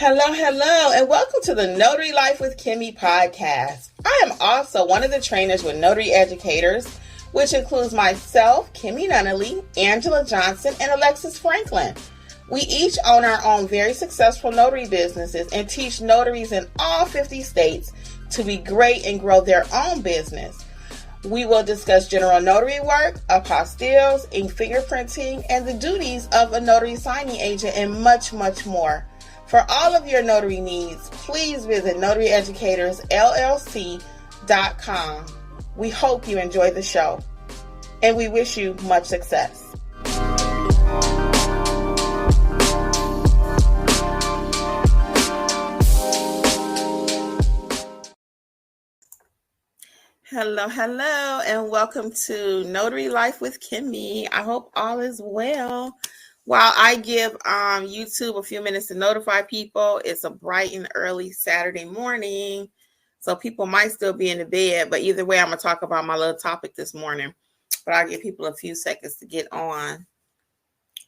Hello, and welcome to the Notary Life with Kimmi Podcast. I am also one of the trainers with Notary Educators, which includes myself, Kimberly Nunnally, Angela Johnson, and Alexis Franklin. We each own our own very successful notary businesses and teach notaries in all 50 states to be great and grow their own business. We will discuss general notary work, apostilles, ink fingerprinting, and the duties of a notary signing agent, and much, much more. For all of your notary needs, please visit notaryeducatorsllc.com. We hope you enjoy the show, and we wish you much success. Hello, and welcome to Notary Life with Kimmi. I hope all is well. While I give YouTube a few minutes to notify people, it's a bright and early Saturday morning, so people might still be in the bed, but either way, I'm going to talk about my little topic this morning, but I'll give people a few seconds to get on.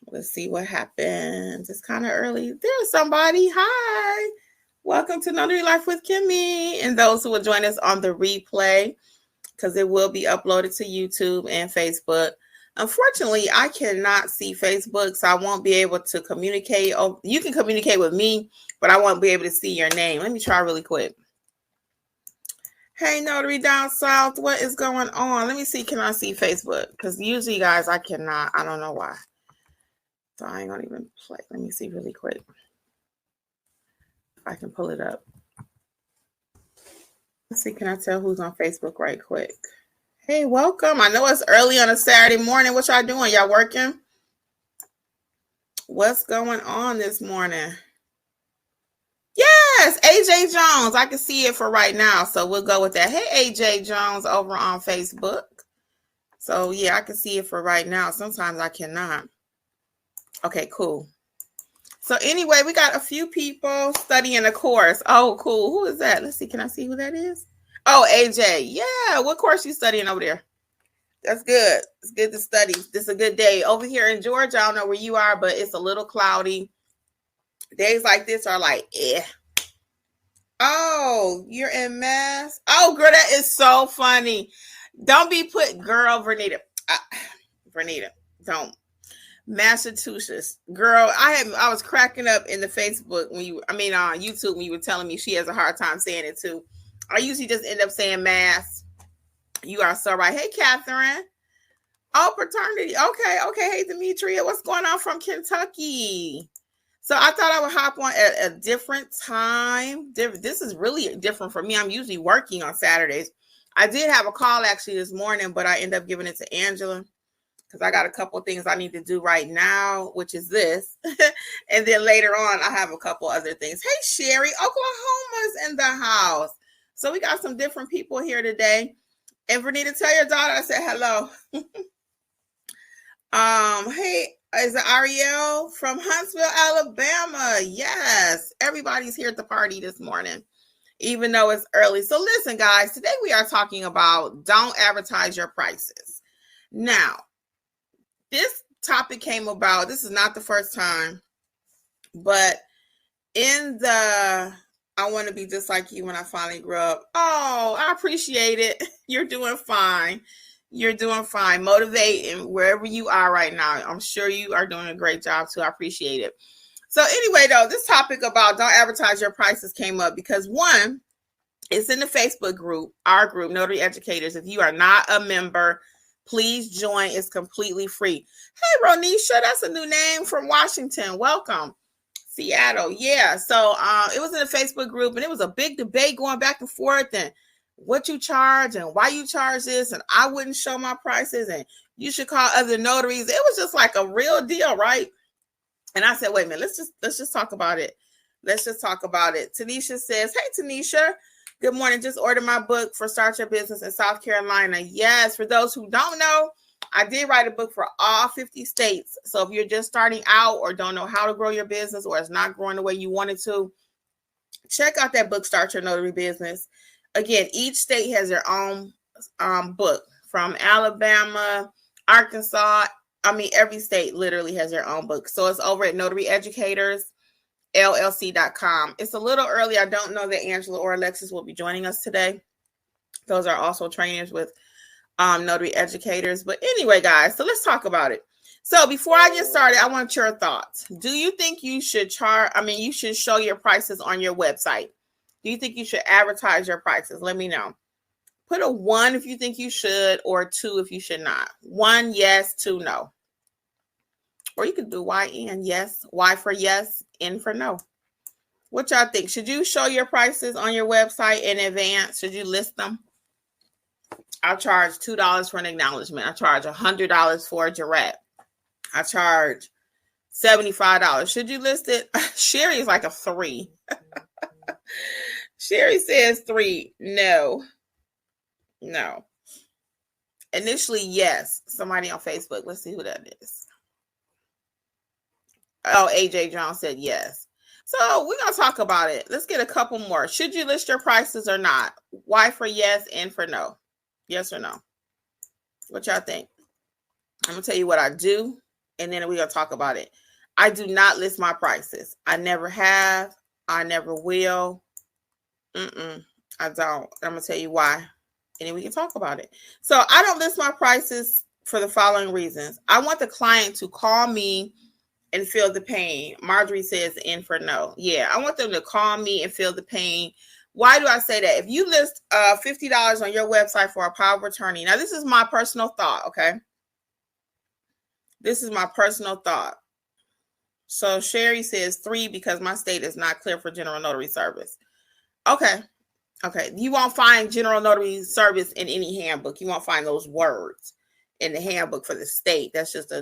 Let's see what happens. It's kind of early. There's somebody. Hi. Welcome to Notary Life with Kimmi, and those who will join us on the replay, because it will be uploaded to YouTube and Facebook. Unfortunately, I cannot see Facebook, so I won't be able to communicate. Oh, you can communicate with me, but I won't be able to see your name. Let me try really quick. Hey, Notary down south, what is going on? Let me see, can I see Facebook? Because usually, guys, I cannot. I don't know why. So I ain't going to even play. Let me see really quick if I can pull it up. Let's see, can I tell who's on Facebook right quick? Hey, welcome. I know it's early on a Saturday morning. What y'all doing? Y'all working? What's going on this morning? Yes, AJ Jones. I can see it for right now, so we'll go with that. Hey, AJ Jones over on Facebook. So, yeah, I can see it for right now. Sometimes I cannot. Okay, cool. So, anyway, we got a few people studying a course. Oh, cool. Who is that? Let's see. Can I see who that is? Oh, AJ. Yeah. What course you studying over there? That's good. It's good to study. This is a good day. Over here in Georgia, I don't know where you are, but it's a little cloudy. Days like this are like, eh. Oh, you're in Mass? Oh, girl, that is so funny. Don't be put, girl, Vernita. Vernita, don't. Massachusetts. Girl, I was cracking up in the Facebook on YouTube when you were telling me she has a hard time saying it too. I usually just end up saying Mass. You are so right. Hey, Catherine. Oh, paternity. Okay. Hey, Demetria. What's going on from Kentucky? So I thought I would hop on at a different time. This is really different for me. I'm usually working on Saturdays. I did have a call actually this morning, but I ended up giving it to Angela because I got a couple of things I need to do right now, which is this. And then later on, I have a couple other things. Hey, Sherry. Oklahoma's in the house. So we got some different people here today. And Vernita, tell your daughter I said hello. Hey, is it Ariel from Huntsville, Alabama? Yes, everybody's here at the party this morning, even though it's early. So listen, guys, today we are talking about don't advertise your prices. Now, this topic came about, this is not the first time, but in the I want to be just like you when I finally grow up. Oh, I appreciate it. You're doing fine. You're doing fine. Motivating wherever you are right now. I'm sure you are doing a great job too. I appreciate it. So anyway, though, this topic about don't advertise your prices came up because one, it's in the Facebook group, our group, Notary Educators. If you are not a member, please join. It's completely free. Hey, Ronisha, that's a new name from Washington. Welcome. Seattle. Yeah. So it was in a Facebook group and it was a big debate going back and forth and what you charge and why you charge this. And I wouldn't show my prices and you should call other notaries. It was just like a real deal. Right. And I said, wait a minute, let's just talk about it. Let's just talk about it. Tanisha says, hey, Tanisha, good morning. Just ordered my book for Start Your Business in South Carolina. Yes. For those who don't know, I did write a book for all 50 states. So if you're just starting out or don't know how to grow your business or it's not growing the way you wanted to, check out that book, Start Your Notary Business. Again, each state has their own book from Alabama, Arkansas. Every state literally has their own book. So it's over at Notary Educators. LLC.com. It's a little early. I don't know that Angela or Alexis will be joining us today. Those are also trainers with notary educators. But anyway, guys, so let's talk about it. So before I get started, I want your thoughts. Do you think you should you should show your prices on your website? Do you think you should advertise your prices? Let me know. Put a 1 if you think you should, or a 2 if you should not. 1, yes, 2, no. Or you could do YN, yes. Y for yes, N for no. What y'all think? Should you show your prices on your website in advance? Should you list them? I charge $2 for an acknowledgement. I charge $100 for a direct. I charge $75. Should you list it? Sherry is like a 3. Sherry says 3. No. Initially, yes. Somebody on Facebook. Let's see who that is. Oh, AJ Jones said yes. So we're going to talk about it. Let's get a couple more. Should you list your prices or not? Y for yes, N for no. Yes or no? What y'all think? I'm going to tell you what I do, and then we're going to talk about it. I do not list my prices. I never have. I never will. I don't. I'm going to tell you why, and then we can talk about it. So I don't list my prices for the following reasons. I want the client to call me and feel the pain. Marjorie says N for no. Yeah, I want them to call me and feel the pain. Why do I say that? If you list $50 on your website for a power of attorney, now this is my personal thought, okay? This is my personal thought. So Sherry says 3 because my state is not clear for general notary service. Okay. You won't find general notary service in any handbook. You won't find those words in the handbook for the state. That's just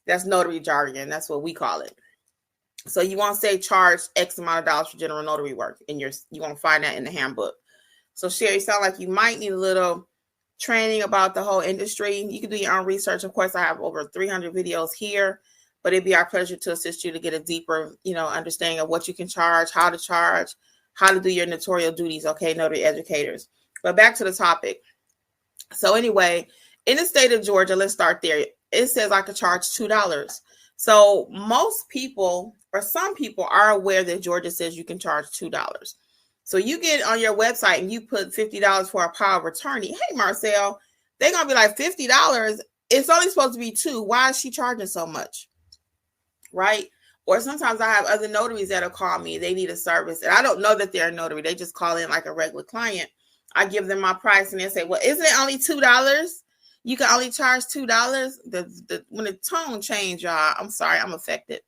that's notary jargon. That's what we call it. So you won't say charge X amount of dollars for general notary work, and you won't find that in the handbook. So Sherry, sound like you might need a little training about the whole industry. You can do your own research. Of course, I have over 300 videos here, but it'd be our pleasure to assist you to get a deeper, understanding of what you can charge, how to do your notarial duties. Okay, notary educators. But back to the topic. So anyway, in the state of Georgia, let's start there. It says I could charge $2. So most people, or some people, are aware that Georgia says you can charge $2. So you get on your website and you put $50 for a power of attorney. Hey, Marcel, they're going to be like $50. It's only supposed to be $2. Why is she charging so much? Right? Or sometimes I have other notaries that'll call me. They need a service. And I don't know that they're a notary. They just call in like a regular client. I give them my price and they say, well, isn't it only $2? You can only charge $2. When the tone change, y'all, I'm sorry, I'm affected.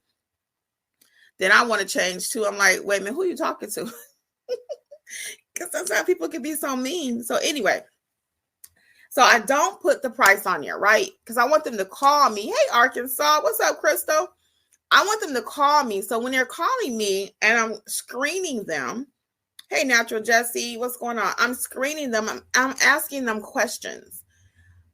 Then I want to change too. I'm like, wait a minute, who are you talking to? Because sometimes people can be so mean. So anyway, so I don't put the price on there, right? Because I want them to call me. Hey, Arkansas, what's up, Crystal? I want them to call me. So when they're calling me and I'm screening them, hey, Natural Jesse, what's going on? I'm screening them. I'm asking them questions.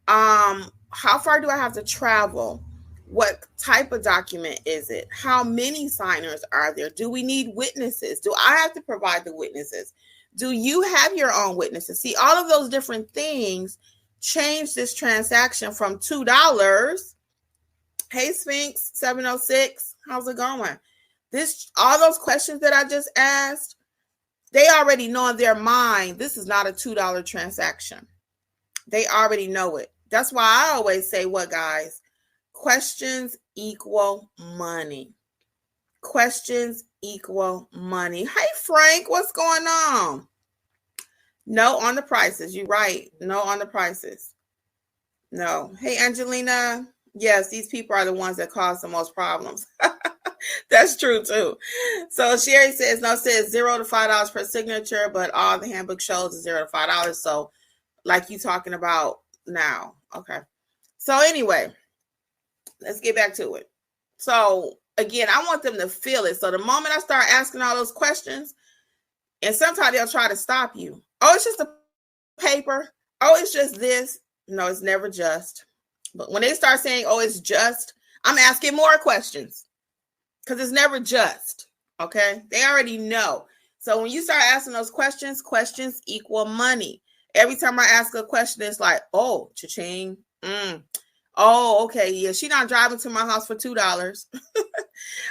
How far do I have to travel? What type of document is it? How many signers are there? Do we need witnesses? Do I have to provide the witnesses? Do you have your own witnesses? See, all of those different things change this transaction from $2. Hey, Sphinx 706, how's it going? All those questions that I just asked, they already know in their mind, this is not a $2 transaction. They already know it. That's why I always say what, guys? Questions equal money. Questions equal money. Hey, Frank, what's going on? No on the prices. You're right. No on the prices. No. Hey, Angelina. Yes, these people are the ones that cause the most problems. That's true, too. So Sherry says, no, it says $0 to $5 per signature, but all the handbook shows is $0 to $5. So like you talking about now. Okay. So anyway, let's get back to it. So again, I want them to feel it. So the moment I start asking all those questions, and sometimes they'll try to stop you. Oh, it's just a paper. Oh, it's just this. No, it's never just. But when they start saying, oh, it's just, I'm asking more questions because it's never just. Okay. They already know. So when you start asking those questions, questions equal money. Every time I ask a question, it's like, oh, cha-ching. Oh, okay. Yeah, she's not driving to my house for $2.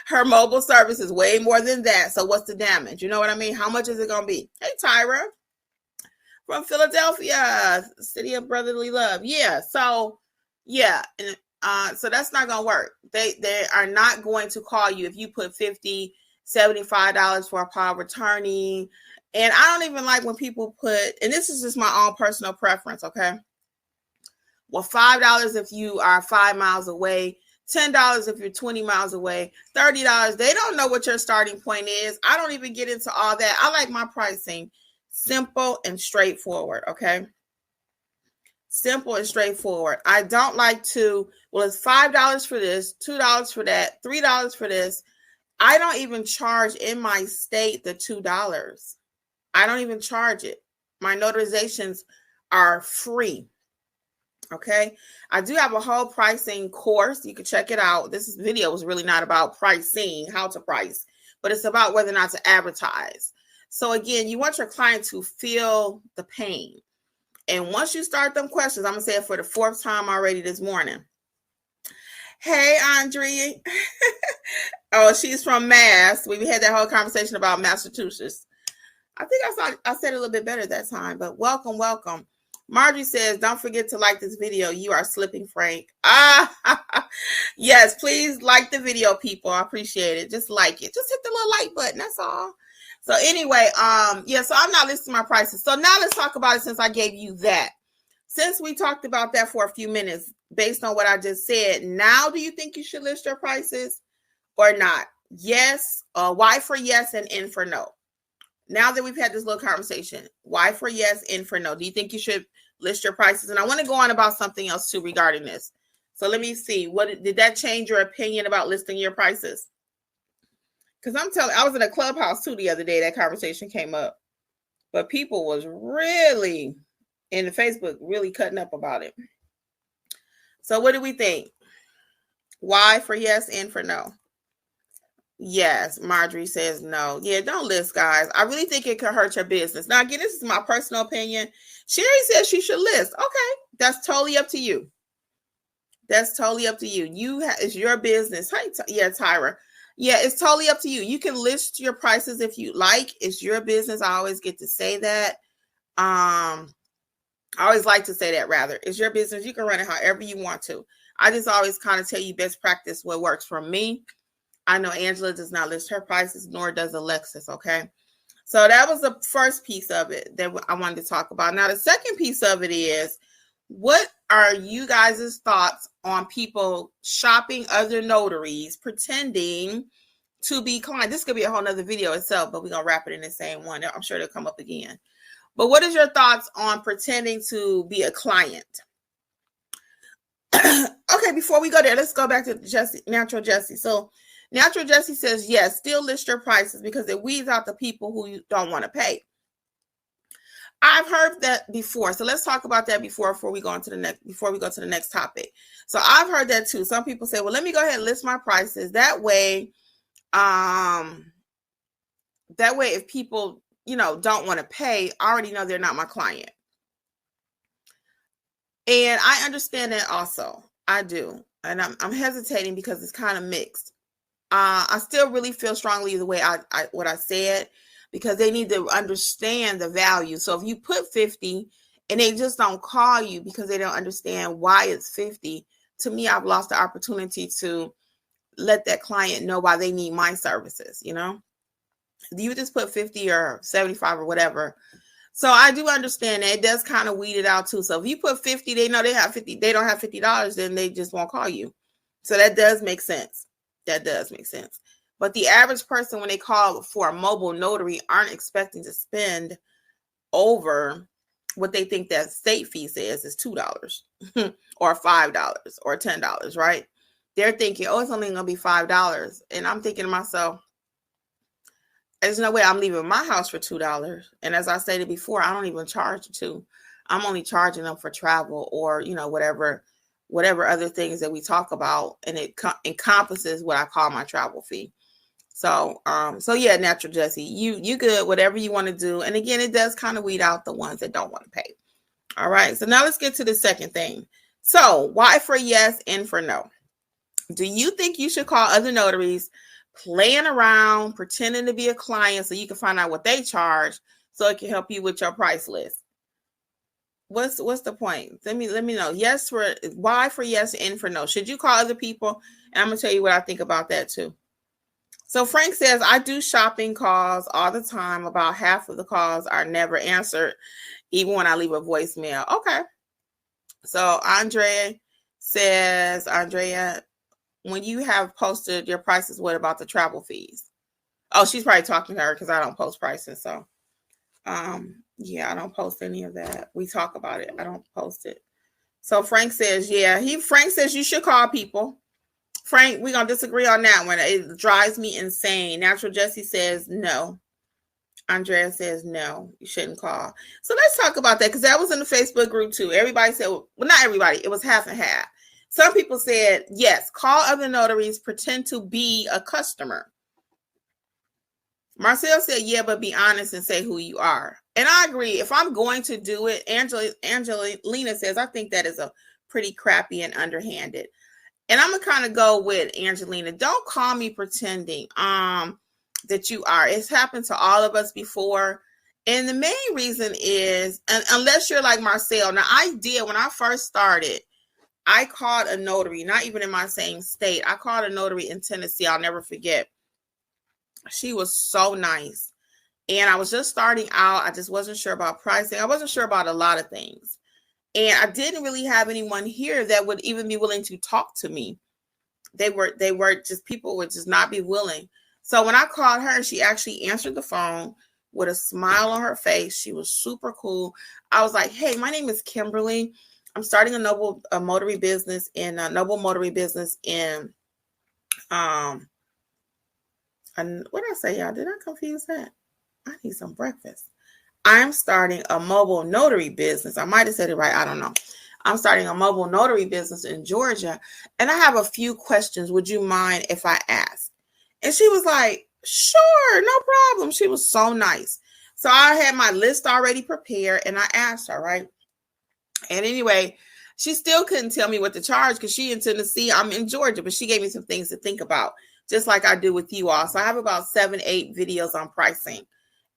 Her mobile service is way more than that. So what's the damage? You know what I mean? How much is it going to be? Hey, Tyra from Philadelphia, city of brotherly love. Yeah. So, yeah. And, so that's not going to work. They are not going to call you if you put $50, $75 for a power of attorney. And I don't even like when people put, and this is just my own personal preference, okay? Well, $5 if you are 5 miles away, $10 if you're 20 miles away, $30. They don't know what your starting point is. I don't even get into all that. I like my pricing simple and straightforward, okay? Simple and straightforward. I don't like to, well, it's $5 for this, $2 for that, $3 for this. I don't even charge in my state the $2. I don't even charge it. My notarizations are free. Okay. I do have a whole pricing course. You can check it out. This video is really not about pricing, how to price, but it's about whether or not to advertise. So again, you want your client to feel the pain. And once you start them questions, I'm going to say it for the 4th time already this morning. Hey, Andrea. Oh, she's from Mass. We had that whole conversation about Massachusetts. I think I said it a little bit better that time, but welcome, welcome. Margie says, don't forget to like this video. You are slipping, Frank. Yes, please like the video, people. I appreciate it. Just like it. Just hit the little like button. That's all. So anyway, yeah, so I'm not listing my prices. So now let's talk about it since I gave you that. Since we talked about that for a few minutes, based on what I just said, now do you think you should list your prices or not? Yes, Y for yes and N for no. Now that we've had this little conversation, Y for yes, N for no. Do you think you should list your prices? And I want to go on about something else too regarding this. So let me see. What did that change your opinion about listing your prices? Because I was in a clubhouse too the other day. That conversation came up, but people was really in the Facebook really cutting up about it. So what do we think? Y for yes, N for no. Yes, Marjorie says no. Yeah, don't list, guys. I really think it could hurt your business. Now, again, this is my personal opinion. Sherry says she should list. Okay, that's totally up to you. That's totally up to you. It's your business. Yeah, Tyra. Yeah, it's totally up to you. You can list your prices if you like. It's your business. I always get to say that. I always like to say that, rather. It's your business. You can run it however you want to. I just always kind of tell you best practice, what works for me. I know Angela does not list her prices, nor does Alexis, okay? So that was the first piece of it that I wanted to talk about. Now, the second piece of it is, what are you guys' thoughts on people shopping other notaries, pretending to be clients? This could be a whole nother video itself, but we're going to wrap it in the same one. I'm sure it'll come up again. But what is your thoughts on pretending to be a client? Okay, before we go there, let's go back to Jesse, Natural Jesse. So Natural Jesse says, yes, still list your prices because it weeds out the people who you don't want to pay. I've heard that before. So let's talk about that before we go to the next topic. So I've heard that too. Some people say, well, let me go ahead and list my prices. That way if people, don't want to pay, I already know they're not my client. And I understand that also. I do. And I'm hesitating because it's kind of mixed. I still really feel strongly the way what I said, because they need to understand the value. So if you put 50 and they just don't call you because they don't understand why it's 50, to me, I've lost the opportunity to let that client know why they need my services. You just put 50 or 75 or whatever. So I do understand that it does kind of weed it out too. So if you put 50, they know they have 50, they don't have $50, then they just won't call you. So that does make sense. That does make sense. But the average person, when they call for a mobile notary, aren't expecting to spend over what they think that state fee says is $2 or $5 or $10, right? They're thinking, oh, it's only going to be $5. And I'm thinking to myself, there's no way I'm leaving my house for $2. And as I stated before, I don't even charge $2. I'm only charging them for travel or, whatever other things that we talk about. And it encompasses what I call my travel fee. So yeah, Natural Jesse, you good, whatever you want to do. And again, it does kind of weed out the ones that don't want to pay. All right. So now let's get to the second thing. So why for yes and for no? Do you think you should call other notaries, playing around, pretending to be a client so you can find out what they charge so it can help you with your price list? What's the point? Let me know. Yes for why for yes and for no. Should you call other people? And I'm gonna tell you what I think about that too. So Frank says, I do shopping calls all the time. About half of the calls are never answered, even when I leave a voicemail. Okay. So Andrea says, when you have posted your prices, what about the travel fees? Oh, she's probably talking to her because I don't post prices. So yeah, I don't post any of that. We talk about it. I don't post it. So Frank says, yeah, Frank says you should call people. Frank, we're going to disagree on that one. It drives me insane. Natural Jesse says no. Andrea says no, you shouldn't call. So let's talk about that because that was in the Facebook group too. Everybody said, well, not everybody. It was half and half. Some people said, yes, call other notaries, pretend to be a customer. Marcel said, yeah, but be honest and say who you are. And I agree. If I'm going to do it, Angelina says, I think that is a pretty crappy and underhanded. And I'm going to kind of go with Angelina. Don't call me pretending that you are. It's happened to all of us before. And the main reason is, unless you're like Marcel. Now, I did when I first started. I called a notary, not even in my same state. I called a notary in Tennessee. I'll never forget. She was so nice. And I was just starting out. I just wasn't sure about pricing. I wasn't sure about a lot of things. And I didn't really have anyone here that would even be willing to talk to me. They were just, people would just not be willing. So when I called her, she actually answered the phone with a smile on her face. She was super cool. I was like, hey, my name is Kimberly. I'm starting a noble notary business in what did I say, y'all? Did I confuse that? I need some breakfast. I'm starting a mobile notary business. I might have said it right. I don't know. I'm starting a mobile notary business in Georgia. And I have a few questions. Would you mind if I ask? And she was like, sure, no problem. She was so nice. So I had my list already prepared and I asked her, right? And anyway, she still couldn't tell me what to charge because she in Tennessee, I'm in Georgia, but she gave me some things to think about, just like I do with you all. So I have about 7-8 videos on pricing,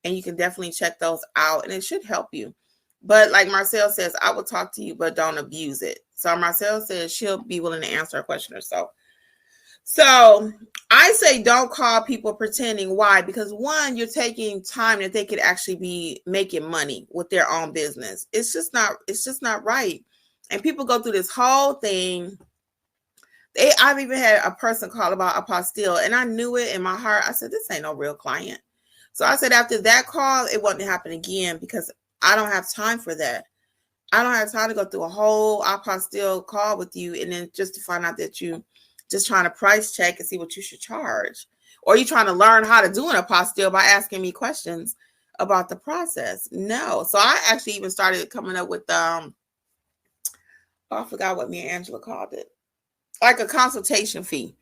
and you can definitely check those out, and it should help you. But like Marcel says, I will talk to you, but don't abuse it. So Marcel says she'll be willing to answer a question or so. So I say don't call people pretending. Why? Because one, you're taking time that they could actually be making money with their own business. It's just not right. And people go through this whole thing. I've even had a person call about apostille, and I knew it in my heart. I said, this ain't no real client. So I said, after that call, it won't happen again because I don't have time for that. I don't have time to go through a whole apostille call with you and then just to find out that you just trying to price check and see what you should charge. Or you trying to learn how to do an apostille by asking me questions about the process. No. So I actually even started coming up with, I forgot what me and Angela called it. Like a consultation fee.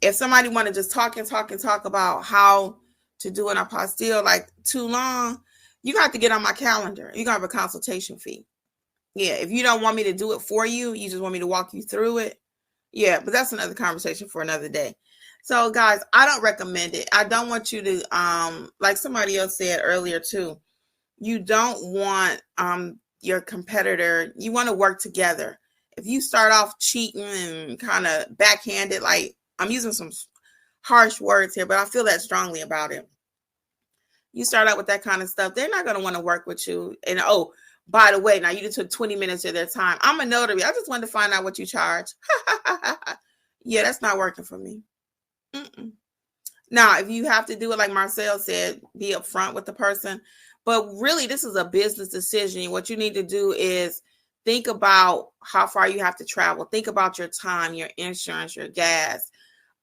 If somebody want to just talk about how to do an apostille like too long, you got to get on my calendar. You got to have a consultation fee. Yeah, if you don't want me to do it for you, you just want me to walk you through it. Yeah, but that's another conversation for another day. So guys, I don't recommend it. I don't want you to, like somebody else said earlier too, you don't want your competitor, you want to work together. If you start off cheating and kind of backhanded, like I'm using some harsh words here, but I feel that strongly about it. You start out with that kind of stuff, they're not going to want to work with you. And oh, by the way, now you just took 20 minutes of their time. I'm a notary. I just wanted to find out what you charge. Yeah, that's not working for me. Mm-mm. Now, if you have to do it like Marcel said, be upfront with the person. But really, this is a business decision. What you need to do is think about how far you have to travel. Think about your time, your insurance, your gas.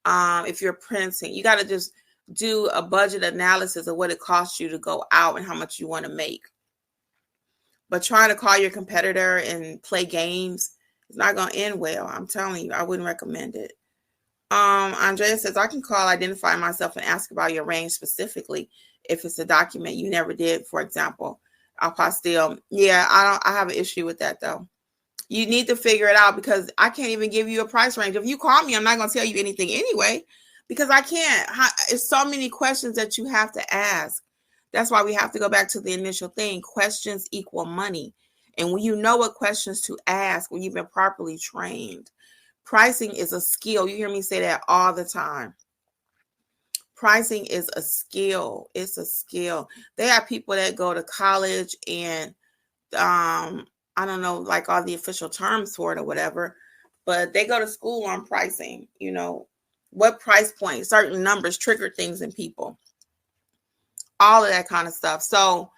If you're printing, you got to just do a budget analysis of what it costs you to go out and how much you want to make. But trying to call your competitor and play games is not going to end well. I'm telling you, I wouldn't recommend it. Andrea says, I can call, identify myself, and ask about your range specifically if it's a document you never did, for example, apostille. Yeah, I have an issue with that though. You need to figure it out, because I can't even give you a price range. If you call me, I'm not going to tell you anything anyway, because I can't. It's so many questions that you have to ask. That's why we have to go back to the initial thing. Questions equal money. And when you know what questions to ask, when you've been properly trained, pricing is a skill. You hear me say that all the time. Pricing is a skill. It's a skill. They have people that go to college and, I don't know, like all the official terms for it or whatever, but they go to school on pricing, what price point, certain numbers trigger things in people, all of that kind of stuff. So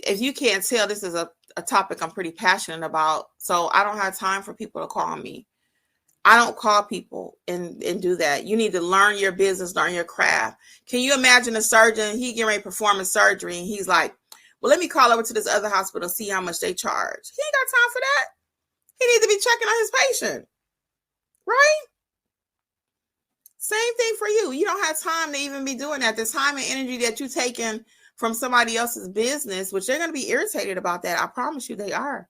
if you can't tell, this is a topic I'm pretty passionate about. So I don't have time for people to call me. I don't call people and do that. You need to learn your business, learn your craft. Can you imagine a surgeon, he getting ready to perform a surgery and he's like, well, let me call over to this other hospital, see how much they charge. He ain't got time for that. He needs to be checking on his patient, right? Same thing for you. You don't have time to even be doing that. The time and energy that you're taking from somebody else's business, which they're going to be irritated about that. I promise you they are.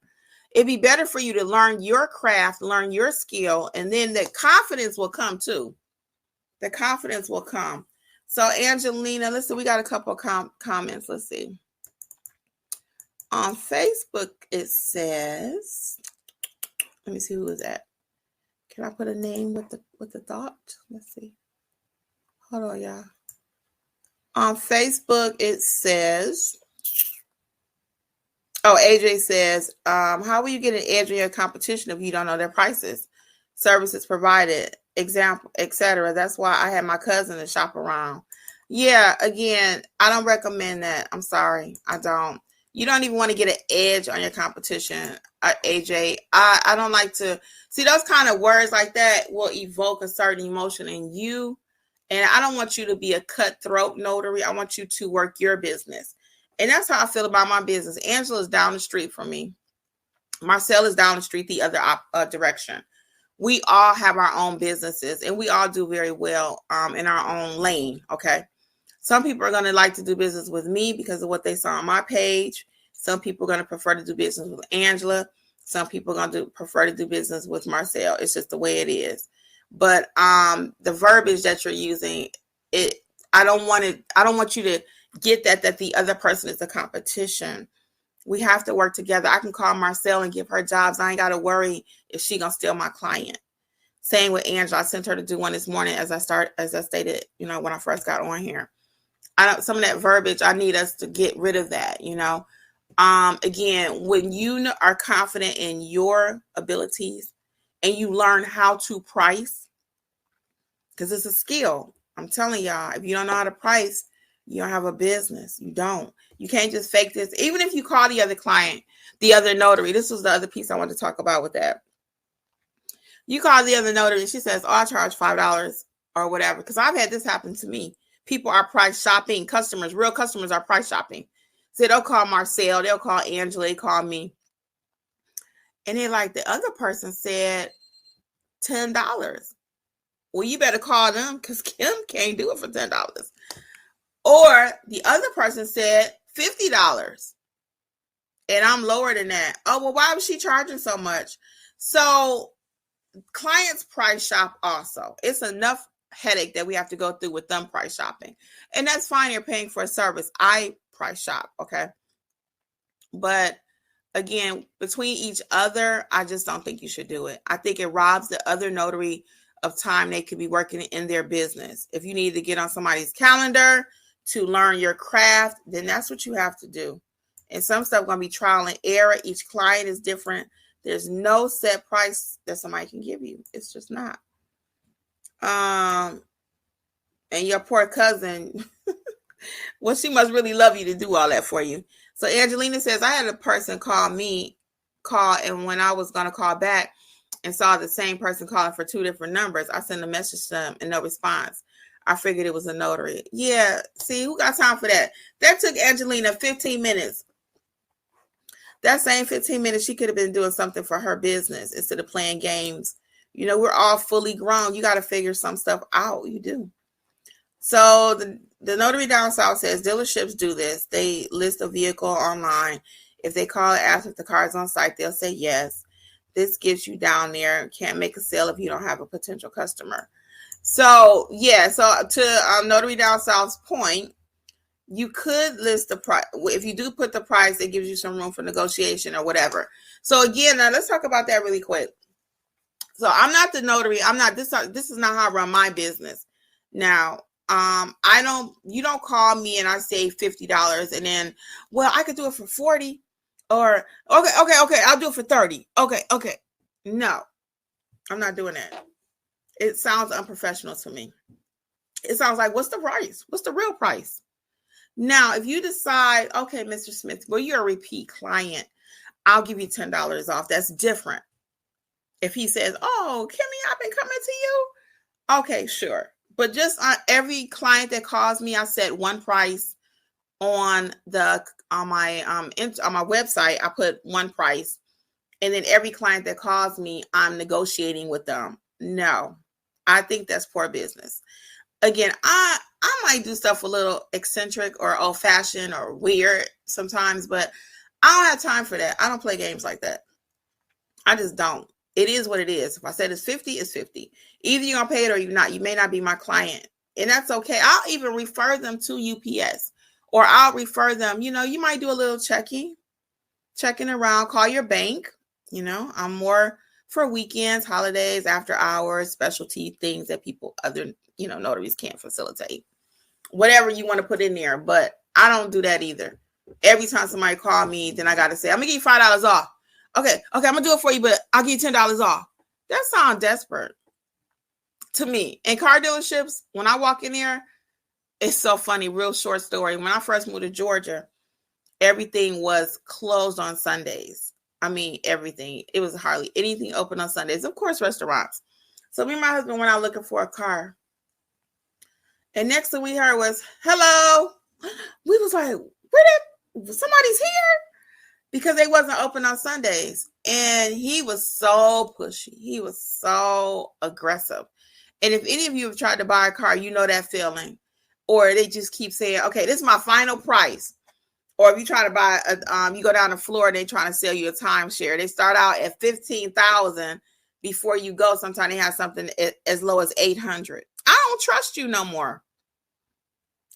It'd be better for you to learn your craft, learn your skill, and then the confidence will come too. The confidence will come. So Angelina, listen, we got a couple of comments. Let's see. On Facebook, it says, let me see who is that. Can I put a name with the thought? Let's see. Hold on, y'all. On Facebook, it says, AJ says, how will you get an edge on your competition if you don't know their prices, services provided, example, etc.? That's why I had my cousin to shop around. Yeah, again, I don't recommend that. I'm sorry, I don't. You don't even want to get an edge on your competition, AJ. I don't like to see those kind of words like that will evoke a certain emotion in you. And I don't want you to be a cutthroat notary. I want you to work your business. And that's how I feel about my business. Angela's down the street from me. Marcel is down the street the other direction. We all have our own businesses and we all do very well in our own lane, okay? Some people are going to like to do business with me because of what they saw on my page. Some people are going to prefer to do business with Angela. Some people are going to prefer to do business with Marcel. It's just the way it is. But the verbiage that you're using, I don't want you to get that the other person is a competition. We have to work together. I can call Marcel and give her jobs. I ain't got to worry if she going to steal my client. Same with Angela. I sent her to do one this morning as I stated, when I first got on here. Some of that verbiage, I need us to get rid of that, Again, when you are confident in your abilities and you learn how to price, because it's a skill. I'm telling y'all, if you don't know how to price, you don't have a business. You don't. You can't just fake this. Even if you call the other client, the other notary, this was the other piece I wanted to talk about with that. You call the other notary, she says, I charge $5 or whatever. Because I've had this happen to me. People are price shopping. Real customers are price shopping. So they'll call Marcel, they'll call Angela, they call me. And they're like, the other person said $10. Well, you better call them because Kim can't do it for $10. Or the other person said $50. And I'm lower than that. Oh, well, why was she charging so much? So clients price shop also. It's enough headache that we have to go through with them price shopping. And that's fine. You're paying for a service. I price shop. Okay. But again, between each other, I just don't think you should do it. I think it robs the other notary of time they could be working in their business. If you need to get on somebody's calendar to learn your craft, then that's what you have to do. And some stuff going to be trial and error. Each client is different. There's no set price that somebody can give you. It's just not. And your poor cousin, well, she must really love you to do all that for you. So Angelina says, I had a person call, and when I was going to call back and saw the same person calling for 2 different numbers, I sent a message to them and no response. I figured it was a notary. Yeah, see, who got time for that? That took Angelina 15 minutes. That same 15 minutes, she could have been doing something for her business instead of playing games. We're all fully grown. You got to figure some stuff out. You do. So the notary down south says dealerships do this. They list a vehicle online. If they call and ask if the car is on site, they'll say yes. this gets you down there. Can't make a sale if you don't have a potential customer. So yeah, so to Notary Down South's point, you could list the price. If you do put the price, it gives you some room for negotiation or whatever. So again, now let's talk about that really quick. So I'm not the notary. I'm not this. This is not how I run my business. Now, you don't call me and I say $50 and then, well, I could do it for 40 or okay. I'll do it for 30. Okay. No, I'm not doing that. It sounds unprofessional to me. It sounds like, what's the price? What's the real price? Now, if you decide, okay, Mr. Smith, well, you're a repeat client, I'll give you $10 off. That's different. If he says, oh, Kimmi, I've been coming to you. Okay, sure. But just on every client that calls me, I set one price on my website. I put one price, and then every client that calls me, I'm negotiating with them. No, I think that's poor business. Again, I might do stuff a little eccentric or old-fashioned or weird sometimes, but I don't have time for that. I don't play games like that. I just don't. It is what it is. If I said it's 50, it's 50. Either you're going to pay it or you're not. You may not be my client. And that's okay. I'll even refer them to UPS. Or I'll refer them, you might do a little checking around, call your bank. I'm more for weekends, holidays, after hours, specialty things that other notaries can't facilitate. Whatever you want to put in there. But I don't do that either. Every time somebody call me, then I got to say, I'm going to give you $5 off. Okay, I'm going to do it for you, but I'll give you $10 off. That sounds desperate to me. And car dealerships, when I walk in there, it's so funny. Real short story. When I first moved to Georgia, everything was closed on Sundays. I mean, everything. It was hardly anything open on Sundays. Of course, restaurants. So me and my husband went out looking for a car. And next thing we heard was, hello. We was like, somebody's here? Because they wasn't open on Sundays. And he was so pushy. He was so aggressive. And if any of you have tried to buy a car, you know that feeling. Or they just keep saying, okay, this is my final price. Or if you try to buy, you go down to Florida, they trying to sell you a timeshare. They start out at $15,000 before you go. Sometimes they have something as low as $800. I don't trust you no more.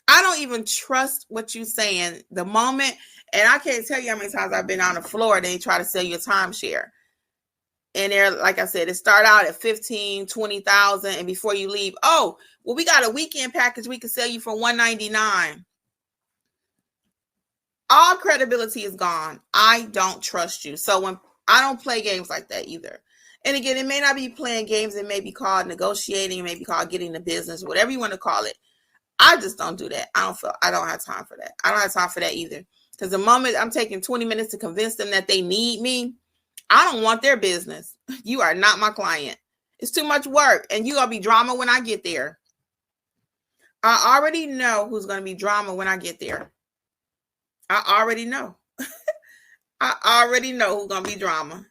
I don't even trust what you're saying. The moment, and I can't tell you how many times I've been down to Florida and they try to sell you a timeshare. And they're, like I said, it start out at $15,000, $20,000. And before you leave, oh, well, we got a weekend package we can sell you for $199. All credibility is gone. I don't trust you. So when I don't play games like that either. And again, it may not be playing games. It may be called negotiating. It may be called getting the business, whatever you want to call it. I just don't do that. I don't have time for that. I don't have time for that either. Because the moment I'm taking 20 minutes to convince them that they need me, I don't want their business. You are not my client. It's too much work. And you're going to be drama when I get there. I already know who's going to be drama when I get there. I already know. I already know who's going to be drama.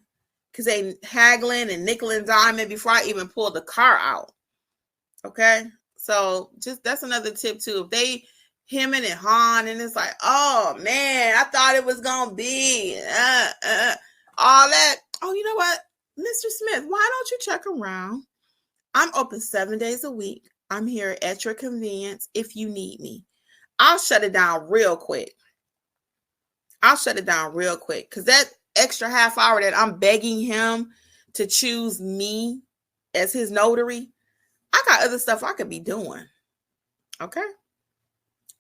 Because they haggling and nickel and diming before I even pull the car out. Okay? So just that's another tip too. If they hemming and hawing and it's like, oh man, I thought it was gonna be all that. Oh, you know what, Mr. Smith, why don't you check around? I'm open 7 days a week. I'm here at your convenience if you need me. I'll shut it down real quick. Because that extra half hour that I'm begging him to choose me as his notary, I got other stuff I could be doing. Okay.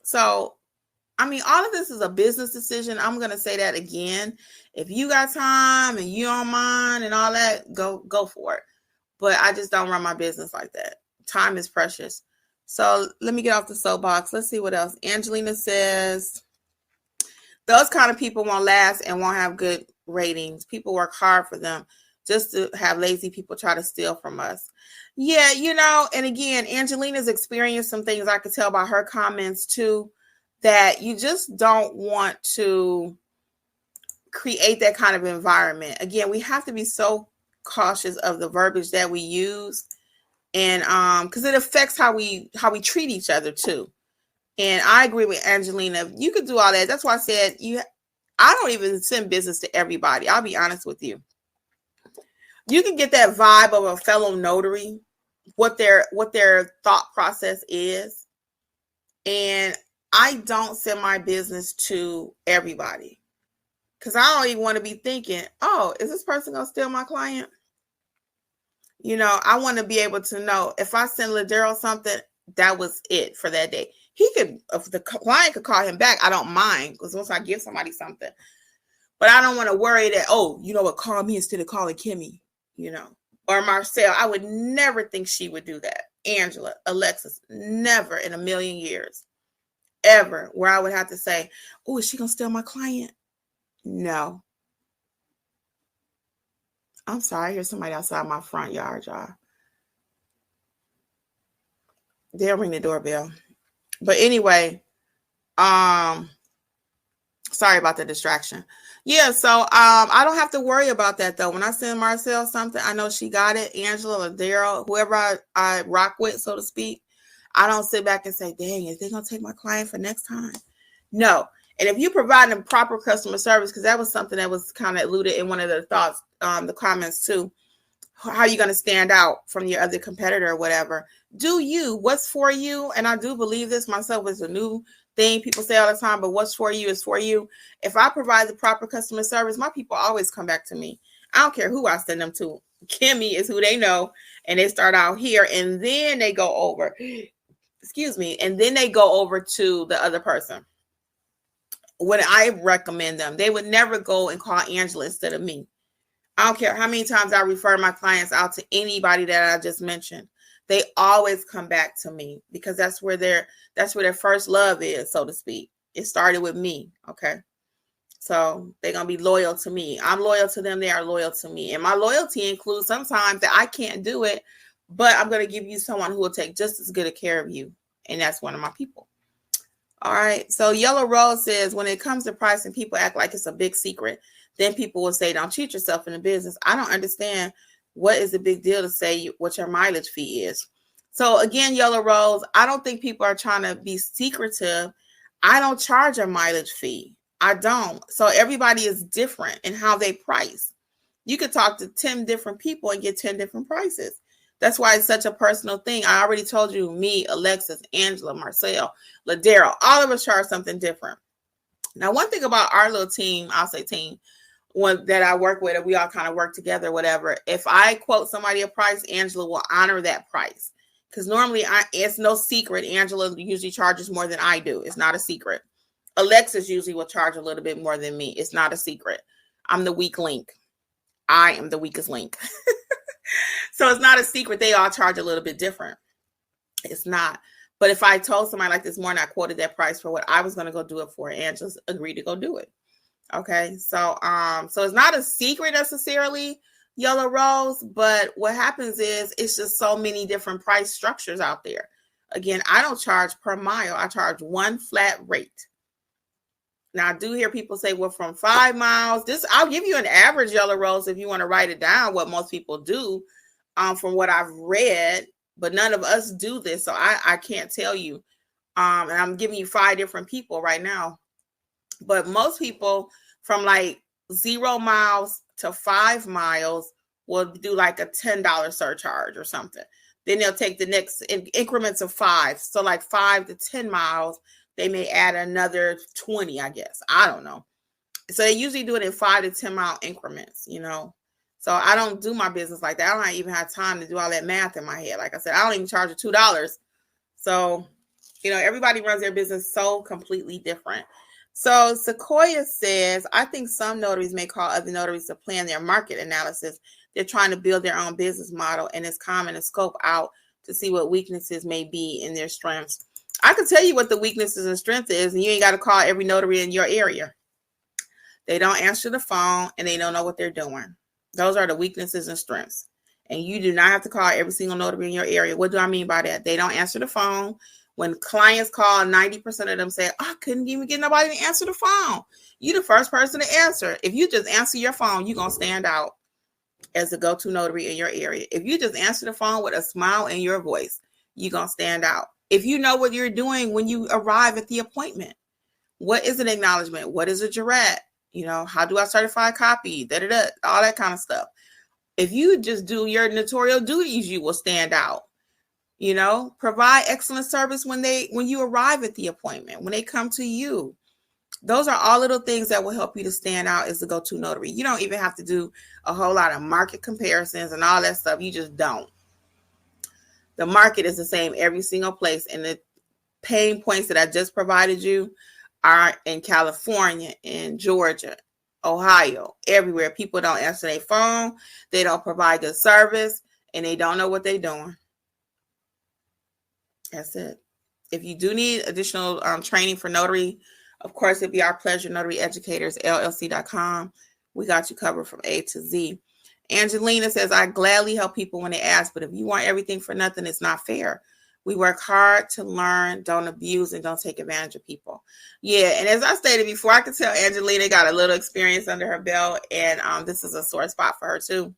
So, I mean, all of this is a business decision. I'm going to say that again. If you got time and you don't mind and all that, go for it. But I just don't run my business like that. Time is precious. So let me get off the soapbox. Let's see what else. Angelina says, those kind of people won't last and won't have good ratings. People work hard for them just to have lazy people try to steal from us. Yeah, and again, Angelina's experienced some things I could tell by her comments too, that you just don't want to create that kind of environment. Again, we have to be so cautious of the verbiage that we use, and because it affects how we treat each other too. And I agree with Angelina. You could do all that. That's why I said I don't even send business to everybody. I'll be honest with you. You can get that vibe of a fellow notary, what their thought process is. And I don't send my business to everybody because I don't even want to be thinking, oh, is this person going to steal my client? I want to be able to know if I send Ladero something, that was it for that day. He could, if the client could call him back, I don't mind, because once I give somebody something, but I don't want to worry that, oh, call me instead of calling Kimmi, or Marcel. I would never think she would do that. Angela, Alexis, never in a million years, ever, where I would have to say, oh, is she going to steal my client? No. I'm sorry. I hear somebody outside my front yard, y'all. They'll ring the doorbell. But anyway, sorry about the distraction. Yeah, so I don't have to worry about that, though. When I send Marcel something, I know she got it. Angela or Daryl, whoever I rock with, so to speak. I don't sit back and say, dang, is they going to take my client for next time? No. And if you provide them proper customer service, because that was something that was kind of alluded in one of the thoughts, the comments too, how are you going to stand out from your other competitor or whatever? Do you, what's for you? And I do believe this myself is a new thing people say all the time, but what's for you is for you. If I provide the proper customer service, my people always come back to me. I don't care who I send them to. Kimmi is who they know, and they start out here, and then they go over, and then they go over to the other person. When I recommend them, they would never go and call Angela instead of me. I don't care how many times I refer my clients out to anybody that I just mentioned. They always come back to me because that's where their first love is, so to speak. It started with me, okay? So they're going to be loyal to me. I'm loyal to them. They are loyal to me. And my loyalty includes sometimes that I can't do it, but I'm going to give you someone who will take just as good a care of you. And that's one of my people. All right. So Yellow Rose says, when it comes to pricing, people act like it's a big secret. Then people will say, don't cheat yourself in the business. I don't understand. What is the big deal to say what your mileage fee is? So again, Yellow Rose, I don't think people are trying to be secretive. I don't charge a mileage fee. I don't. So everybody is different in how they price. You could talk to 10 different people and get 10 different prices. That's why it's such a personal thing. I already told you, me, Alexis, Angela, Marcel, Ladero, all of us charge something different. Now, one thing about our little team, I'll say team, one that I work with, and we all kind of work together, whatever. If I quote somebody a price, Angela will honor that price. Because normally it's no secret. Angela usually charges more than I do. It's not a secret. Alexis usually will charge a little bit more than me. It's not a secret. I'm the weak link. I am the weakest link. So it's not a secret. They all charge a little bit different. It's not. But if I told somebody like this morning, I quoted that price for what I was going to go do it for, Angela agreed to go do it. Okay. So it's not a secret necessarily, Yellow Rose, but what happens is it's just so many different price structures out there. Again, I don't charge per mile. I charge one flat rate. Now, I do hear people say, well, from 5 miles, I'll give you an average, Yellow Rose, if you want to write it down, what most people do from what I've read, but none of us do this. So I can't tell you. And I'm giving you 5 different people right now. But most people from like 0 miles to 5 miles will do like a $10 surcharge or something. Then they'll take the next increments of 5. So like 5 to 10 miles, they may add another 20, I guess. I don't know. So they usually do it in 5 to 10 mile increments, So I don't do my business like that. I don't even have time to do all that math in my head. Like I said, I don't even charge $2. So, everybody runs their business so completely different. So Sequoia says, I think some notaries may call other notaries to plan their market analysis. They're trying to build their own business model, and it's common to scope out to see what weaknesses may be in their strengths. I can tell you what the weaknesses and strength is, and you ain't got to call every notary in your area. They don't answer the phone, and they don't know what they're doing. Those are the weaknesses and strengths. And you do not have to call every single notary in your area. What do I mean by that? They don't answer the phone. When clients call, 90% of them say, I couldn't even get nobody to answer the phone. You the first person to answer. If you just answer your phone, you're going to stand out as the go-to notary in your area. If you just answer the phone with a smile in your voice, you're going to stand out. If you know what you're doing when you arrive at the appointment, what is an acknowledgement? What is a jurat? How do I certify a copy? All that kind of stuff. If you just do your notarial duties, you will stand out. Provide excellent service when you arrive at the appointment, when they come to you. Those are all little things that will help you to stand out as the go-to notary. You don't even have to do a whole lot of market comparisons and all that stuff. You just don't. The market is the same every single place. And the pain points that I just provided you are in California, in Georgia, Ohio, everywhere. People don't answer their phone. They don't provide good service, and they don't know what they're doing. That's it. If you do need additional training for notary, of course, it'd be our pleasure. NotaryEducators, LLC.com. We got you covered from A to Z. Angelina says, I gladly help people when they ask, but if you want everything for nothing, it's not fair. We work hard to learn, don't abuse, and don't take advantage of people. Yeah, and as I stated before, I can tell Angelina got a little experience under her belt, and this is a sore spot for her too.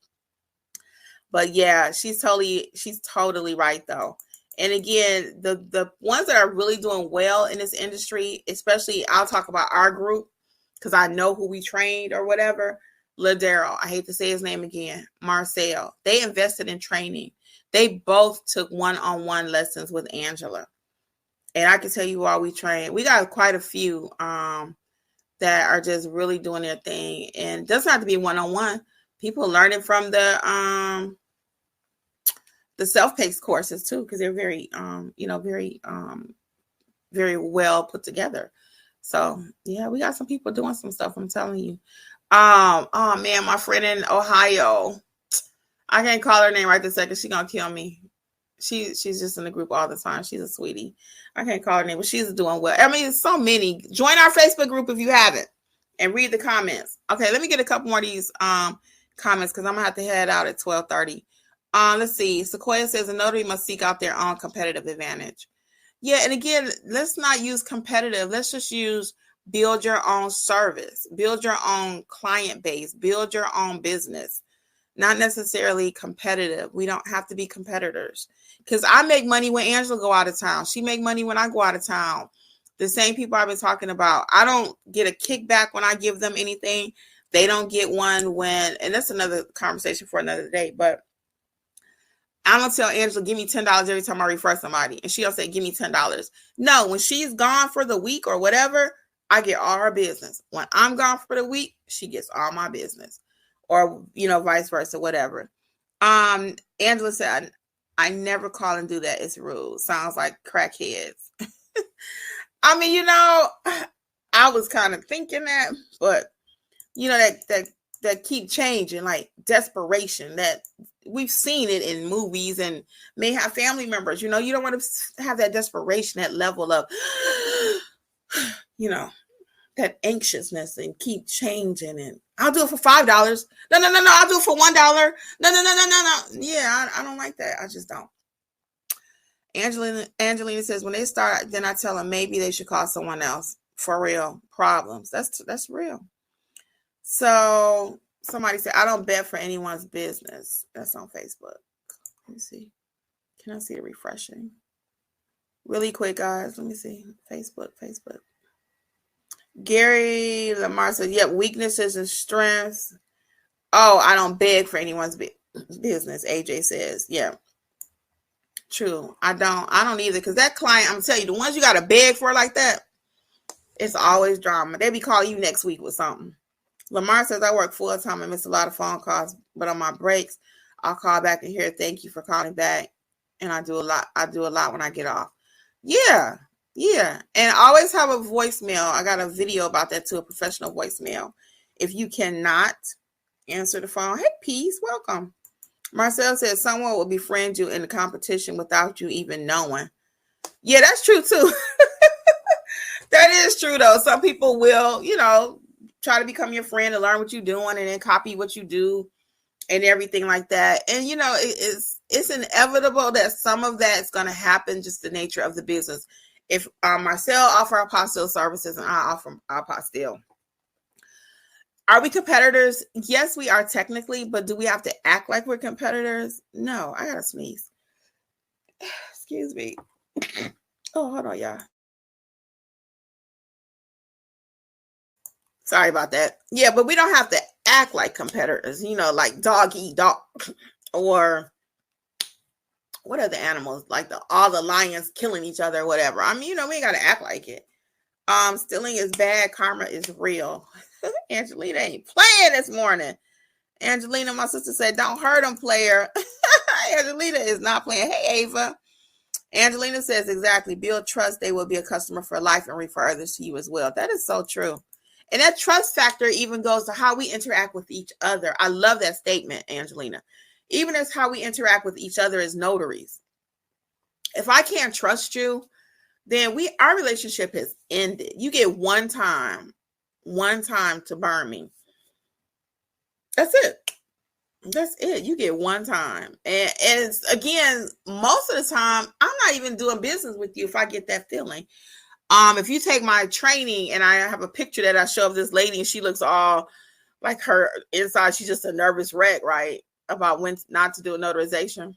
But yeah, she's totally right though. And again, the ones that are really doing well in this industry, especially I'll talk about our group because I know who we trained or whatever. Ladero, I hate to say his name again, Marcel. They invested in training. They both took one-on-one lessons with Angela. And I can tell you all we trained. We got quite a few that are just really doing their thing. And it doesn't have to be one-on-one. People learning from the self-paced courses too, because they're very, very well put together. So yeah, we got some people doing some stuff. I'm telling you. Oh man, my friend in Ohio. I can't call her name right this second. She's gonna kill me. She's just in the group all the time. She's a sweetie. I can't call her name, but she's doing well. I mean, there's so many. Join our Facebook group if you haven't, and read the comments. Okay, let me get a couple more of these comments because I'm gonna have to head out at 12:30. Let's see. Sequoia says a notary must seek out their own competitive advantage. Yeah, and again, let's not use competitive. Let's just use build your own service, build your own client base, build your own business. Not necessarily competitive. We don't have to be competitors. Because I make money when Angela go out of town. She make money when I go out of town. The same people I've been talking about. I don't get a kickback when I give them anything. They don't get one when, and that's another conversation for another day, but I'm going to tell Angela, give me $10 every time I refer somebody. And she'll say, give me $10. No, when she's gone for the week or whatever, I get all her business. When I'm gone for the week, she gets all my business. Or, vice versa, whatever. Angela said, I never call and do that. It's rude. Sounds like crackheads. I mean, I was kind of thinking that, but, that keep changing, like desperation, that we've seen it in movies and may have family members, you don't want to have that desperation, that level of, that anxiousness and keep changing. And I'll do it for $5. No, I'll do it for $1. No. Yeah, I don't like that. I just don't. Angelina says, when they start, then I tell them maybe they should call someone else for real problems. That's real. So somebody said, I don't bet for anyone's business. That's on Facebook. Let me see. Can I see it refreshing? Really quick, guys. Let me see. Facebook. Gary Lamar said, yep, weaknesses and strengths. Oh, I don't beg for anyone's business, AJ says. Yeah. True. I don't either. Because that client, I'm telling you, the ones you got to beg for like that, it's always drama. They be calling you next week with something. Lamar says, I work full time and miss a lot of phone calls, but on my breaks, I'll call back and hear, thank you for calling back. And I do a lot when I get off. Yeah. And I always have a voicemail. I got a video about that too, a professional voicemail. If you cannot answer the phone, hey, peace, welcome. Marcel says someone will befriend you in the competition without you even knowing. Yeah, that's true too. That is true though. Some people will, try to become your friend and learn what you're doing and then copy what you do and everything like that. And, it's inevitable that some of that is going to happen, just the nature of the business. If Marcel offer apostille services and I offer apostille, are we competitors? Yes, we are technically, but do we have to act like we're competitors? No, I gotta sneeze. Excuse me. Oh, hold on, y'all. Sorry about that. Yeah, but we don't have to act like competitors, like dog eat dog, or what are the animals, like all the lions killing each other or whatever. I mean, we ain't got to act like it. Stealing is bad. Karma is real. Angelina ain't playing this morning. Angelina, my sister said, don't hurt him, player. Angelina is not playing. Hey, Ava. Angelina says, exactly. Build trust. They will be a customer for life and refer others to you as well. That is so true. And that trust factor even goes to how we interact with each other. I love that statement, Angelina. Even as how we interact with each other as notaries. If I can't trust you, then our relationship has ended. You get one time to burn me. That's it. You get one time. And it's, again, most of the time, I'm not even doing business with you if I get that feeling. If you take my training and I have a picture that I show of this lady and she looks all like her inside, she's just a nervous wreck, right? About when not to do a notarization.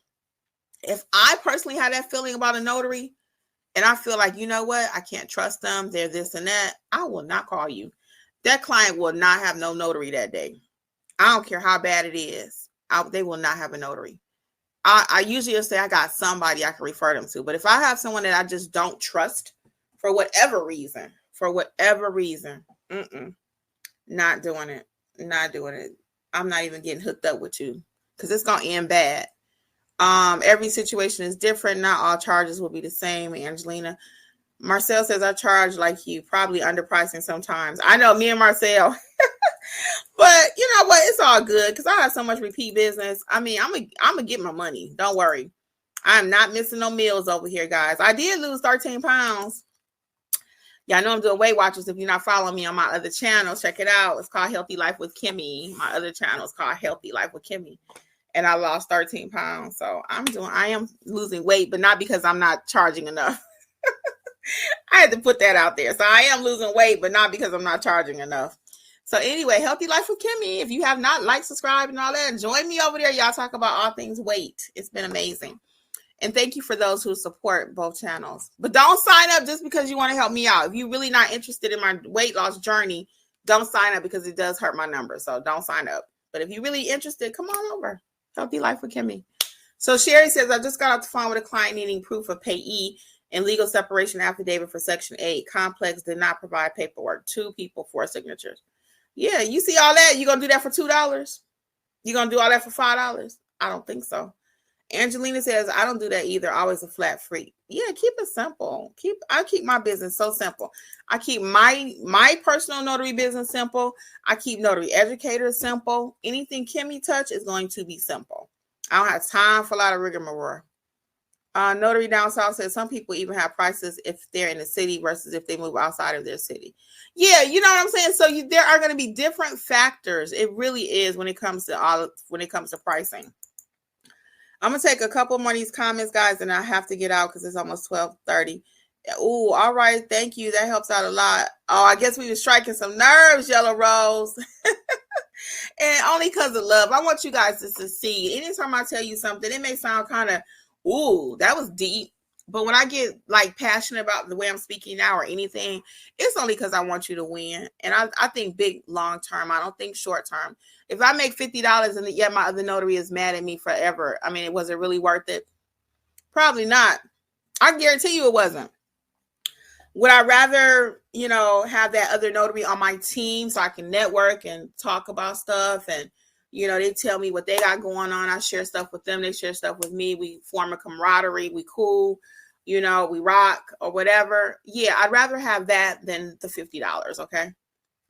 If I personally have that feeling about a notary and I feel like, you know what, I can't trust them, they're this and that, I will not call you. That client will not have no notary that day. I don't care how bad it is. They will not have a notary. I usually say I got somebody I can refer them to. But if I have someone that I just don't trust for whatever reason, not doing it. I'm not even getting hooked up with you because it's going to end bad. Every situation is different. Not all charges will be the same, Angelina. Marcel says, I charge like you, probably underpricing sometimes. I know, me and Marcel. But you know what? It's all good because I have so much repeat business. I mean, I'm gonna get my money. Don't worry. I'm not missing no meals over here, guys. I did lose 13 pounds. Yeah, I know I'm doing Weight Watchers. If you're not following me on my other channel, check it out. It's called Healthy Life with Kimmi. My other channel is called Healthy Life with Kimmi. And I lost 13 pounds. So I am losing weight, but not because I'm not charging enough. I had to put that out there. So I am losing weight, but not because I'm not charging enough. So anyway, Healthy Life with Kimmi. If you have not liked, subscribed, and all that, join me over there. Y'all talk about all things weight. It's been amazing. And thank you for those who support both channels. But don't sign up just because you want to help me out. If you're really not interested in my weight loss journey, don't sign up because it does hurt my numbers. So don't sign up. But if you're really interested, come on over. Healthy Life with Kimmi. So Sherry says, I just got off the phone with a client needing proof of payee and legal separation affidavit for Section 8. Complex did not provide paperwork. 2 people, 4 signatures. Yeah, you see all that? You going to do that for $2? You going to do all that for $5? I don't think so. Angelina says, I don't do that either. Always a flat fee. Yeah, keep it simple. I keep my business so simple. I keep my personal notary business simple. I keep notary educators simple. Anything Kimmi touch is going to be simple. I don't have time for a lot of rigmarole. Notary Down South says some people even have prices if they're in the city versus if they move outside of their city. Yeah, you know what I'm saying? So there are going to be different factors. It really is when it comes to pricing. I'm going to take a couple more of these comments, guys, and I have to get out because it's almost 12:30. Oh, all right. Thank you. That helps out a lot. Oh, I guess we were striking some nerves, Yellow Rose. And only because of love. I want you guys to succeed. Anytime I tell you something, it may sound kind of, ooh, that was deep. But when I get like passionate about the way I'm speaking now or anything, it's only because I want you to win. And I think big long term. I don't think short term. If I make $50 and yet my other notary is mad at me forever, I mean, was it really worth it? Probably not. I guarantee you it wasn't. Would I rather, have that other notary on my team so I can network and talk about stuff and, they tell me what they got going on. I share stuff with them. They share stuff with me. We form a camaraderie. We cool, we rock or whatever. Yeah, I'd rather have that than the $50, okay?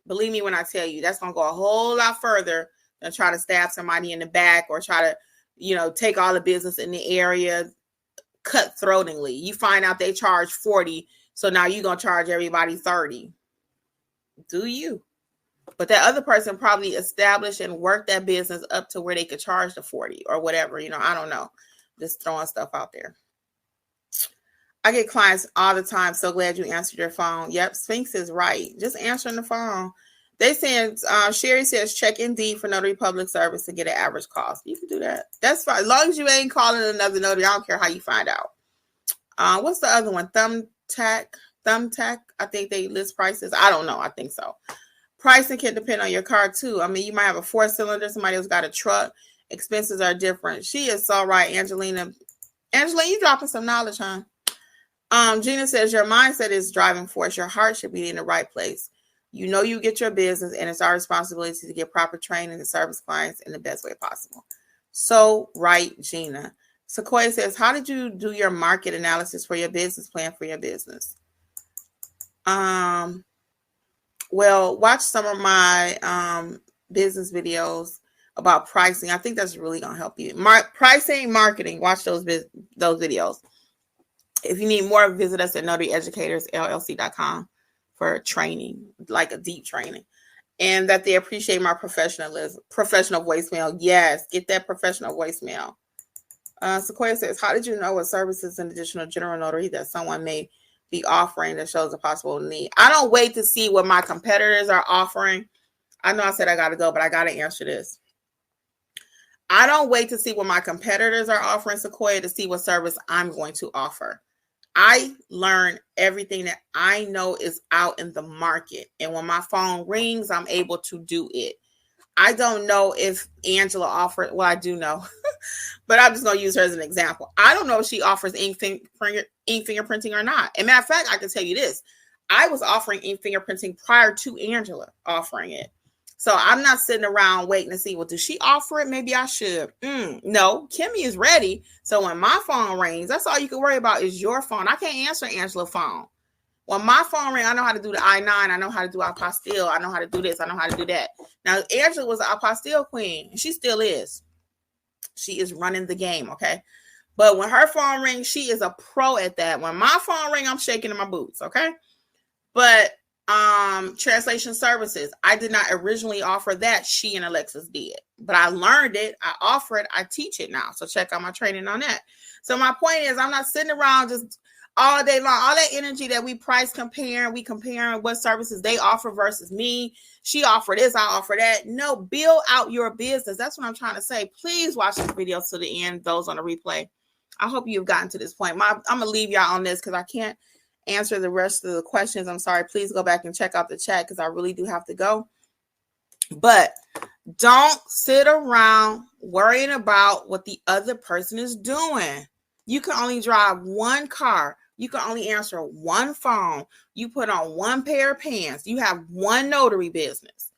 Believe me when I tell you, that's going to go a whole lot further than try to stab somebody in the back or try to, take all the business in the area cutthroatingly. You find out they charge $40, so now you're going to charge everybody $30. Do you? But that other person probably established and worked that business up to where they could charge the $40 or whatever. I don't know. Just throwing stuff out there. I get clients all the time. So glad you answered your phone. Yep, Sphinx is right. Just answering the phone. They saying, Sherry says, check Indeed for Notary Public Service to get an average cost. You can do that. That's fine. As long as you ain't calling another notary, I don't care how you find out. What's the other one? Thumbtack. I think they list prices. I don't know. I think so. Pricing can depend on your car too. I mean, you might have a 4-cylinder, somebody else got a truck. Expenses are different. She is so right, Angelina. Angelina, you dropping some knowledge, huh? Gina says your mindset is driving force. Your heart should be in the right place. You know you get your business, and it's our responsibility to get proper training and service clients in the best way possible. So right, Gina. Sequoia says, how did you do your market analysis for your business plan for your business? Well, watch some of my business videos about pricing. I think that's really going to help you. Pricing, marketing, watch those videos. If you need more, visit us at notaryeducatorsllc.com for training, like a deep training. And that they appreciate my professional voicemail. Yes, get that professional voicemail. Sequoia says, how did you know what services in additional general notary that someone may be offering that shows a possible need? I don't wait to see what my competitors are offering. I know I said I got to go, but I got to answer this. I don't wait to see what my competitors are offering, Sequoia, to see what service I'm going to offer. I learn everything that I know is out in the market. And when my phone rings, I'm able to do it. I don't know if Angela offered, well, I do know, but I'm just going to use her as an example. I don't know if she offers ink fingerprinting or not. As a matter of fact, I can tell you this. I was offering ink fingerprinting prior to Angela offering it. So I'm not sitting around waiting to see, well, does she offer it? Maybe I should. No, Kimmi is ready. So when my phone rings, that's all you can worry about is your phone. I can't answer Angela's phone. When my phone rings, I know how to do the I-9. I know how to do apostille. I know how to do this. I know how to do that. Now, Angela was an apostille queen, and she still is. She is running the game, okay? But when her phone rings, she is a pro at that. When my phone rings, I'm shaking in my boots, okay? But translation services, I did not originally offer that. She and Alexis did. But I learned it. I offer it. I teach it now. So check out my training on that. So my point is, I'm not sitting around just all day long. All that energy that we price comparing, we comparing what services they offer versus me. She offered this, I offer that. No, build out your business. That's what I'm trying to say. Please watch this video to the end, those on the replay. I hope you've gotten to this point. I'm going to leave y'all on this because I can't answer the rest of the questions. I'm sorry. Please go back and check out the chat because I really do have to go. But don't sit around worrying about what the other person is doing. You can only drive one car. You can only answer one phone. You put on one pair of pants. You have one notary business.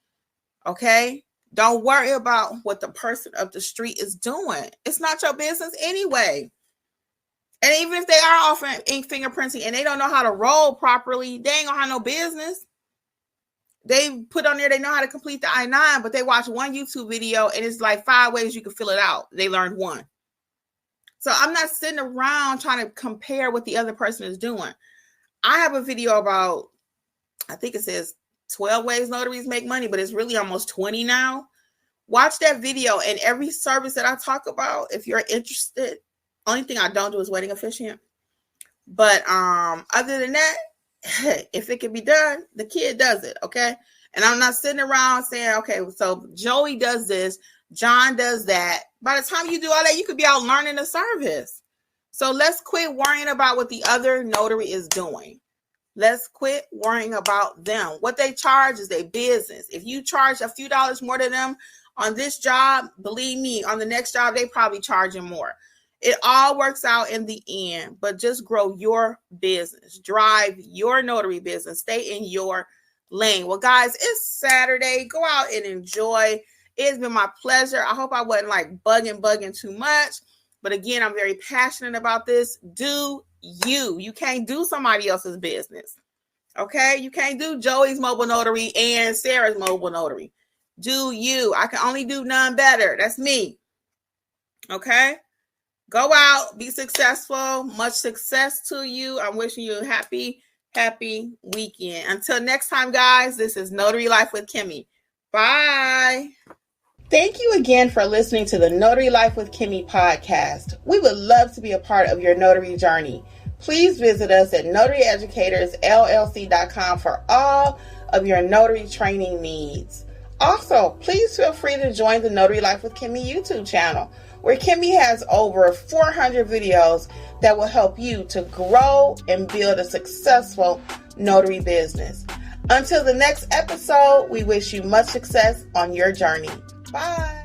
Okay? Don't worry about what the person up the street is doing. It's not your business anyway. And even if they are offering ink fingerprinting and they don't know how to roll properly, they ain't gonna have no business. They put on there, they know how to complete the I-9, but they watch one YouTube video and it's like 5 ways you can fill it out. They learned one. So I'm not sitting around trying to compare what the other person is doing. I have a video about, I think it says 12 ways notaries make money, but it's really almost 20 now. Watch that video, and every service that I talk about, if you're interested, only thing I don't do is wedding officiant. But other than that, if it can be done, the kid does it, okay? And I'm not sitting around saying, okay, so Joey does this, John does that. By the time you do all that, you could be out learning the service. So let's quit worrying about what the other notary is doing. Let's quit worrying about them. What they charge is their business. If you charge a few dollars more than them on this job, believe me, on the next job, they probably charging more. It all works out in the end, but just grow your business. Drive your notary business. Stay in your lane. Well, guys, it's Saturday. Go out and enjoy. It's been my pleasure. I hope I wasn't like bugging too much. But again, I'm very passionate about this. Do you. You can't do somebody else's business. Okay? You can't do Joey's mobile notary and Sarah's mobile notary. Do you. I can only do none better. That's me. Okay? Go out. Be successful. Much success to you. I'm wishing you a happy weekend. Until next time, guys, this is Notary Life with Kimmi. Bye. Thank you again for listening to the Notary Life with Kimmi podcast. We would love to be a part of your notary journey. Please visit us at notaryeducatorsllc.com for all of your notary training needs. Also, please feel free to join the Notary Life with Kimmi YouTube channel, where Kimmi has over 400 videos that will help you to grow and build a successful notary business. Until the next episode, we wish you much success on your journey. Bye.